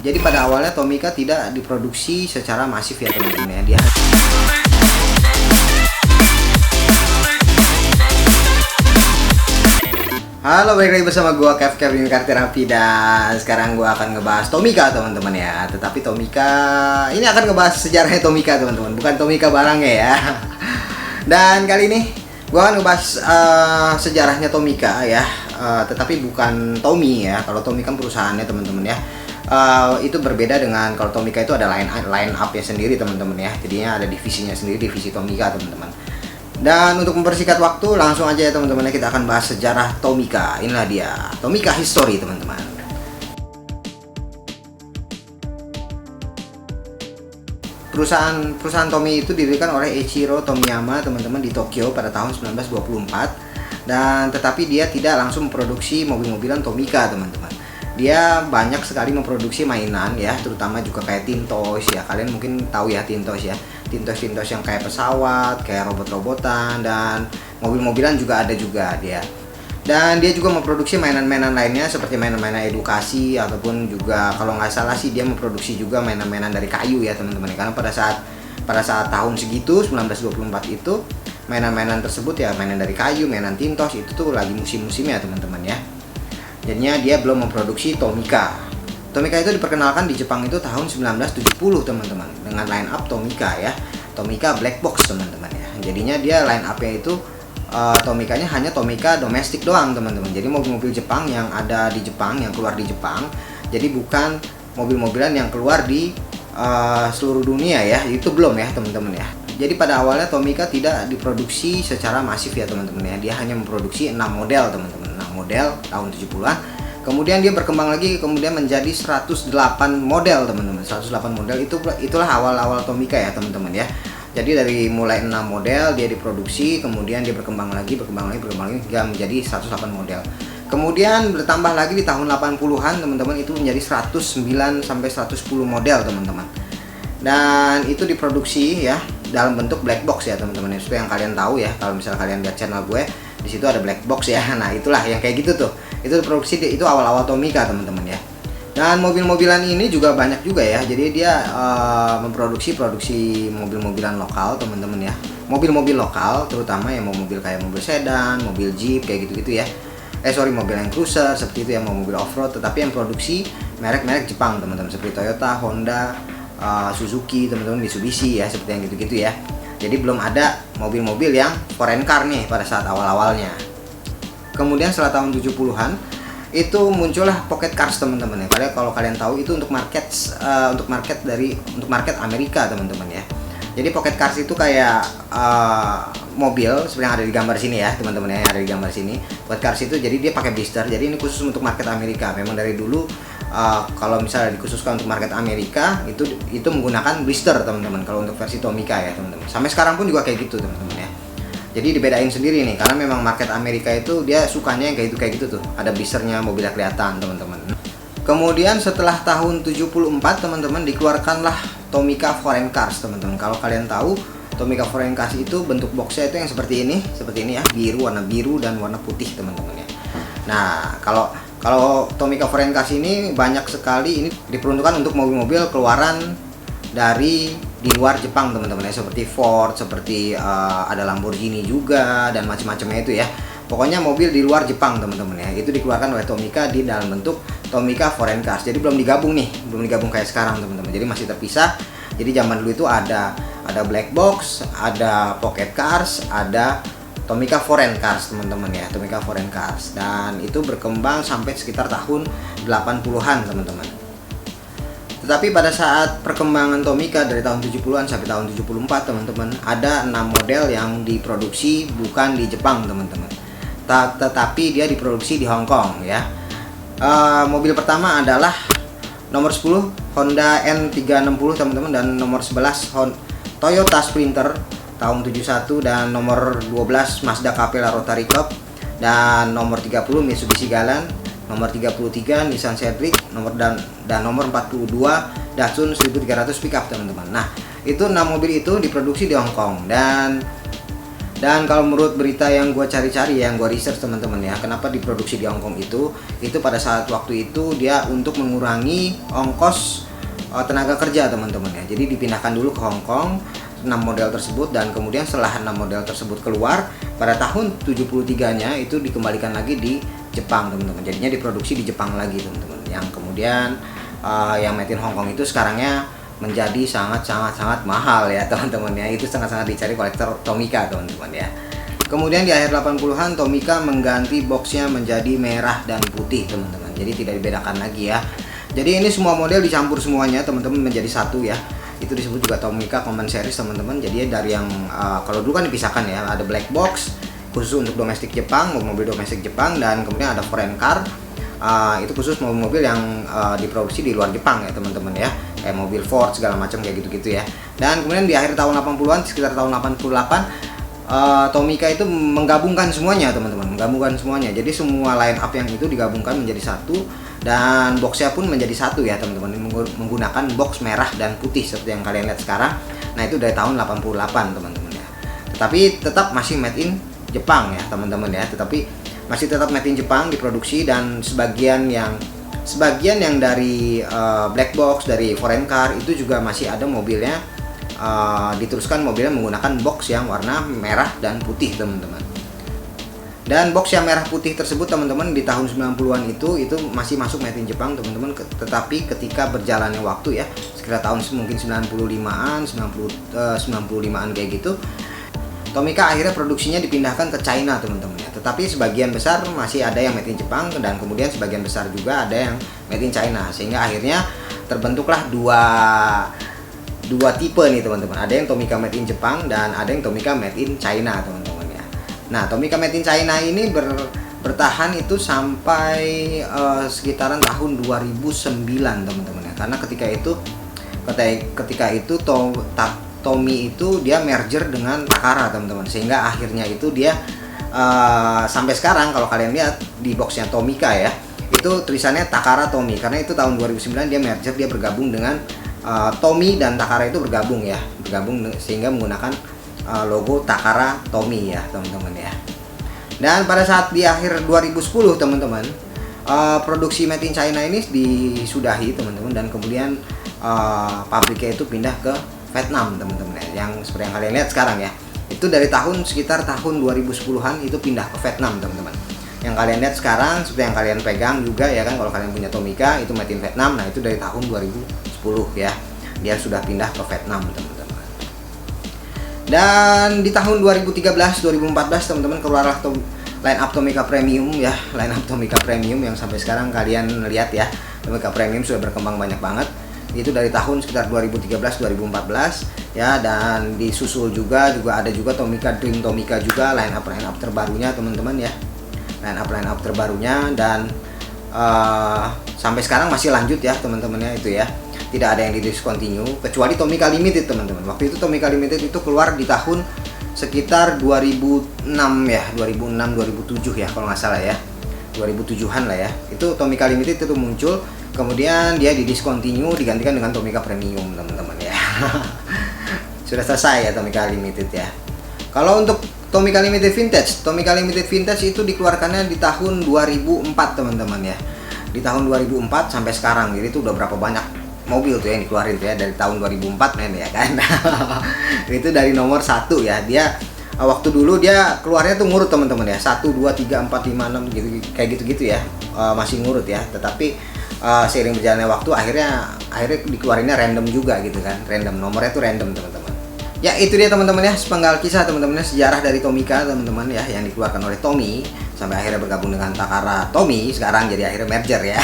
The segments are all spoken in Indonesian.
Jadi pada awalnya Tomica tidak diproduksi secara masif ya teman-teman ya. Halo, balik lagi bersama gua Kev ini Karterapi, dan sekarang gua akan ngebahas Tomica teman-teman ya. Tetapi Tomica ini akan ngebahas sejarahnya Tomica teman-teman, bukan Tomica barangnya ya. Dan kali ini gua akan ngebahas sejarahnya Tomica ya, tetapi bukan Tommy ya. Kalau Tommy kan perusahaannya teman-teman ya. Itu berbeda dengan kalau Tomica itu ada line up ya sendiri teman-teman ya. Jadinya ada divisinya sendiri, divisi Tomica teman-teman. Dan untuk mempersingkat waktu, langsung aja ya teman-teman, kita akan bahas sejarah Tomica. Inilah dia, Tomica History teman-teman. Perusahaan Tommy itu didirikan oleh Eiichiro Tomiyama teman-teman di Tokyo pada tahun 1924. Dan tetapi dia tidak langsung memproduksi mobil-mobilan Tomica teman-teman. Dia banyak sekali memproduksi mainan ya, terutama juga kayak Tintoys ya. Kalian mungkin tahu ya Tintoys ya. Tintoys yang kayak pesawat, kayak robot-robotan, dan mobil-mobilan juga ada juga dia. Dan dia juga memproduksi mainan-mainan lainnya seperti mainan-mainan edukasi, ataupun juga kalau nggak salah sih dia memproduksi juga mainan-mainan dari kayu ya teman-teman. Karena pada saat tahun segitu 1924 itu mainan-mainan tersebut ya, mainan dari kayu, mainan Tintoys itu tuh lagi musim-musimnya teman-teman ya. Jadinya dia belum memproduksi Tomica. Tomica itu diperkenalkan di Jepang itu tahun 1970 teman-teman, dengan line up Tomica ya, Tomica Black Box teman-teman ya. Jadinya dia line up-nya itu Tomicanya hanya Tomica domestik doang teman-teman. Jadi mobil-mobil Jepang yang ada di Jepang, yang keluar di Jepang, jadi bukan mobil-mobilan yang keluar di seluruh dunia ya, itu belum ya teman-teman ya. Jadi pada awalnya Tomica tidak diproduksi secara masif ya teman-teman ya. Dia hanya memproduksi 6 model teman-teman, 6 model tahun 70-an. Kemudian dia berkembang lagi, kemudian menjadi 108 model teman-teman. 108 model itulah awal-awal Tomica ya teman-teman ya. Jadi dari mulai 6 model dia diproduksi, kemudian dia berkembang lagi hingga menjadi 108 model. Kemudian bertambah lagi di tahun 80-an teman-teman, itu menjadi 109 sampai 110 model teman-teman. Dan itu diproduksi ya dalam bentuk black box ya teman-teman. Itu yang kalian tahu ya, kalau misalnya kalian lihat channel gue, di situ ada black box ya. Nah, itulah yang kayak gitu tuh. Itu produksi itu awal-awal Tomica teman-teman ya. Dan mobil-mobilan ini juga banyak juga ya. Jadi dia memproduksi mobil-mobilan lokal teman-teman ya. Mobil-mobil lokal terutama yang mau mobil kayak mobil sedan, mobil jeep kayak gitu-gitu ya. Mobil yang cruiser seperti itu, yang mau mobil off-road, tetapi yang produksi merek-merek Jepang teman-teman, seperti Toyota, Honda, Suzuki teman-teman, Mitsubishi ya, seperti yang gitu-gitu ya. Jadi belum ada mobil-mobil yang foreign car nih pada saat awal-awalnya. Kemudian setelah tahun 70-an itu muncullah pocket cars teman-teman ya. Kalau kalian tahu itu untuk market Amerika teman-teman ya. Jadi pocket cars itu kayak mobil seperti yang ada di gambar sini ya teman-teman ya, yang ada di gambar sini. Pocket cars itu jadi dia pakai blister. Jadi ini khusus untuk market Amerika. Memang dari dulu kalau misalnya dikhususkan untuk market Amerika itu menggunakan blister teman-teman. Kalau untuk versi Tomica ya teman-teman. Sampai sekarang pun juga kayak gitu teman-teman ya. Jadi dibedain sendiri nih, karena memang market Amerika itu dia sukanya yang kayak gitu tuh. Ada blisternya, mobilnya kelihatan teman-teman. Kemudian setelah tahun 74 teman-teman dikeluarkanlah Tomica Foreign Cars teman-teman. Kalau kalian tahu Tomica Foreign Cars itu bentuk boxnya itu yang seperti ini ya, warna biru dan warna putih teman-teman ya. Nah, kalau Tomica Foreign Cars ini banyak sekali ini diperuntukkan untuk mobil-mobil keluaran dari di luar Jepang teman-teman ya, seperti Ford, seperti ada Lamborghini juga dan macam-macamnya itu ya. Pokoknya mobil di luar Jepang teman-teman ya, itu dikeluarkan oleh Tomica di dalam bentuk Tomica Foreign Cars. Jadi belum digabung kayak sekarang teman-teman. Jadi masih terpisah. Jadi zaman dulu itu ada black box, ada pocket cars, ada Tomica Foreign Cars teman-teman ya, Tomica Foreign Cars. Dan itu berkembang sampai sekitar tahun 80-an teman-teman. Tetapi pada saat perkembangan Tomica dari tahun 70-an sampai tahun 74 teman-teman, ada 6 model yang diproduksi bukan di Jepang teman-teman, tetapi dia diproduksi di Hong Kong ya. Mobil pertama adalah nomor 10 Honda N360 teman-teman, dan nomor 11 Toyota Sprinter tahun 71, dan nomor 12 Mazda Capella Rotary Cup, dan nomor 30 Mitsubishi Galant, nomor 33 Nissan Cedric, nomor 42 Datsun 1300 pickup teman-teman. Nah, itu 6 mobil itu diproduksi di Hong Kong, dan Dan kalau menurut berita yang gue cari-cari, yang gue research teman-teman ya, kenapa diproduksi di Hong Kong itu pada saat waktu itu dia untuk mengurangi ongkos tenaga kerja teman-teman ya. Jadi dipindahkan dulu ke Hong Kong 6 model tersebut, dan kemudian setelah 6 model tersebut keluar pada tahun 73-nya itu dikembalikan lagi di Jepang teman-teman. Jadinya diproduksi di Jepang lagi teman-teman. Yang kemudian yang made in Hong Kong itu sekarangnya menjadi sangat mahal ya teman-teman ya. Itu sangat dicari kolektor Tomica teman-teman ya. Kemudian di akhir 80-an Tomica mengganti boxnya menjadi merah dan putih teman-teman. Jadi tidak dibedakan lagi ya. Jadi ini semua model dicampur semuanya teman-teman menjadi satu ya. Itu disebut juga Tomica Common Series teman-teman. Jadi dari yang kalau dulu kan dipisahkan ya, ada black box khusus untuk domestik Jepang, mobil domestik Jepang, dan kemudian ada foreign car. Itu khusus mobil-mobil yang diproduksi di luar Jepang ya teman-teman ya, kayak mobil Ford segala macam kayak gitu-gitu ya. Dan kemudian di akhir tahun 80-an, sekitar tahun 88, Tomica itu menggabungkan semuanya teman-teman, jadi semua line up yang itu digabungkan menjadi satu, dan boxnya pun menjadi satu ya teman-teman, menggunakan box merah dan putih seperti yang kalian lihat sekarang. Nah itu dari tahun 88 teman-teman ya, tetapi tetap masih made in Jepang ya teman-teman ya, masih tetap made in Jepang diproduksi. Dan sebagian yang dari black box, dari foreign car itu juga masih ada mobilnya, diteruskan mobilnya menggunakan box yang warna merah dan putih teman-teman. Dan box yang merah putih tersebut teman-teman di tahun 90-an itu masih masuk made in Jepang teman-teman. Tetapi ketika berjalannya waktu ya, sekitar tahun mungkin 95-an kayak gitu, Tomica akhirnya produksinya dipindahkan ke China teman-teman ya. Tetapi sebagian besar masih ada yang made in Jepang, dan kemudian sebagian besar juga ada yang made in China, sehingga akhirnya terbentuklah dua tipe nih teman-teman. Ada yang Tomica made in Jepang dan ada yang Tomica made in China teman-teman ya. Nah Tomica made in China ini bertahan itu sampai sekitaran tahun 2009 teman-teman ya. Karena ketika itu Tommy itu dia merger dengan Takara teman-teman, sehingga akhirnya itu dia sampai sekarang kalau kalian lihat di boxnya Tomica ya, itu tulisannya Takara Tommy, karena itu tahun 2009 dia merger, dia bergabung dengan Tommy dan Takara itu bergabung sehingga menggunakan logo Takara Tommy ya teman-teman ya. Dan pada saat di akhir 2010 teman-teman, produksi made in China ini disudahi teman-teman, dan kemudian pabriknya itu pindah ke Vietnam teman-teman ya, yang seperti yang kalian lihat sekarang ya. Itu dari sekitar tahun 2010-an itu pindah ke Vietnam teman-teman. Yang kalian lihat sekarang seperti yang kalian pegang juga ya kan, kalau kalian punya Tomica itu made in Vietnam. Nah itu dari tahun 2010 ya, dia sudah pindah ke Vietnam teman-teman. Dan di tahun 2013-2014 teman-teman keluarlah line up Tomica Premium ya, line up Tomica Premium yang sampai sekarang kalian lihat ya. Tomica Premium sudah berkembang banyak banget. Itu dari tahun sekitar 2013-2014 ya, dan disusul juga ada Tomica Dream Tomica juga, line up terbarunya teman-teman ya, line up terbarunya. Dan sampai sekarang masih lanjut ya teman-teman ya, itu ya tidak ada yang di discontinue kecuali Tomica Limited teman-teman. Waktu itu Tomica Limited itu keluar di tahun sekitar 2006 ya, 2006-2007 ya kalau nggak salah ya, 2007-an lah ya. Itu Tomica Limited itu muncul, kemudian dia didiscontinue, digantikan dengan Tomica Premium teman-teman ya. Sudah selesai ya Tomica Limited ya. Kalau untuk Tomica Limited Vintage itu dikeluarkannya di tahun 2004 teman-teman ya. Di tahun 2004 sampai sekarang, jadi itu udah berapa banyak mobil tuh yang dikeluarin tuh ya dari tahun 2004 men ya kan. Itu dari nomor 1 ya, dia waktu dulu dia keluarnya tuh ngurut teman-teman ya, 1, 2, 3, 4, 5, 6 gitu kayak gitu ya, masih ngurut ya. Tetapi seiring berjalannya waktu akhirnya dikeluarinnya random juga gitu kan, random nomornya tuh random teman-teman ya. Itu dia teman-teman ya, sepenggal kisah teman-teman, sejarah dari Tomica teman-teman ya, yang dikeluarkan oleh Tommy sampai akhirnya bergabung dengan Takara Tommy, sekarang jadi akhirnya merger ya.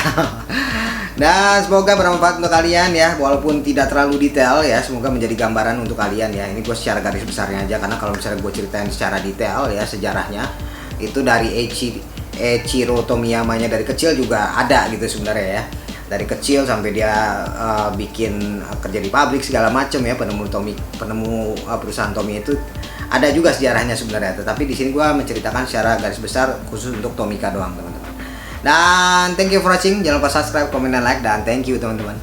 Dan semoga bermanfaat untuk kalian ya, walaupun tidak terlalu detail ya, semoga menjadi gambaran untuk kalian ya. Ini gue secara garis besarnya aja, karena kalau misalnya gue ceritain secara detail ya sejarahnya, itu dari Eiichiro Tomiyama-nya dari kecil juga ada gitu sebenarnya ya. Dari kecil sampai dia bikin kerja di pabrik segala macam ya, penemu perusahaan Tommy itu ada juga sejarahnya sebenarnya. Tetapi di sini gua menceritakan secara garis besar khusus untuk Tomica doang teman-teman. Dan thank you for watching, jangan lupa subscribe, comment, dan like, dan thank you teman-teman.